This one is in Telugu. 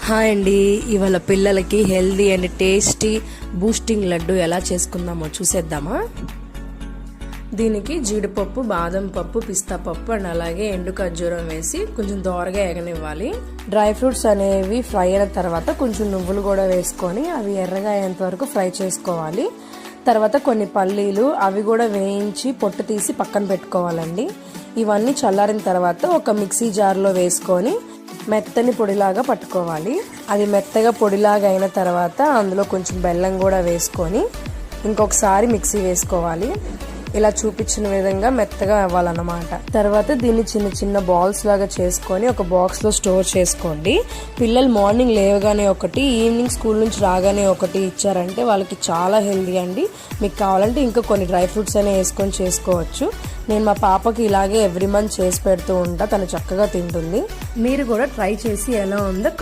హాయ్ అండి, ఇవాళ పిల్లలకి healthy and tasty boosting laddu ఎలా చేసుకుందామో చూసేద్దామా. దీనికి జీడిపప్పు, బాదం పప్పు, పిస్తా పప్పు అండ్ అలాగే ఎండు ఖర్జూరం వేసి కొంచెం దోరగా ఎగనివ్వాలి. డ్రై ఫ్రూట్స్ అనేవి ఫ్రై అయిన తర్వాత కొంచెం నువ్వులు కూడా వేసుకొని అవి ఎర్రగా అయ్యేంత వరకు ఫ్రై చేసుకోవాలి. తర్వాత కొన్ని పల్లీలు అవి కూడా వేయించి పొట్టు తీసి పక్కన పెట్టుకోవాలండి. ఇవన్నీ చల్లారిన తర్వాత ఒక మిక్సీ జార్లో వేసుకొని మెత్తని పొడిలాగా పట్టుకోవాలి. అది మెత్తగా పొడిలాగా అయిన తర్వాత అందులో కొంచెం బెల్లం కూడా వేసుకొని ఇంకొకసారి మిక్సీ వేసుకోవాలి. ఇలా చూపించిన విధంగా మెత్తగా అవ్వాలన్నమాట. తర్వాత దీన్ని చిన్న చిన్న బాల్స్ లాగా చేసుకొని ఒక బాక్స్లో స్టోర్ చేసుకోండి. పిల్లలు మార్నింగ్ లేవగానే ఒకటి, ఈవినింగ్ స్కూల్ నుంచి రాగానే ఒకటి ఇచ్చారంటే వాళ్ళకి చాలా హెల్దీ అండి. మీకు కావాలంటే ఇంకా కొన్ని డ్రై ఫ్రూట్స్ అయినా వేసుకొని చేసుకోవచ్చు. నేను మా పాపకి ఇలాగే ఎవ్రీ మంత్ చేసి పెడుతూ ఉంటా, తను చక్కగా తింటుంది. మీరు కూడా ట్రై చేసి ఎలా ఉందో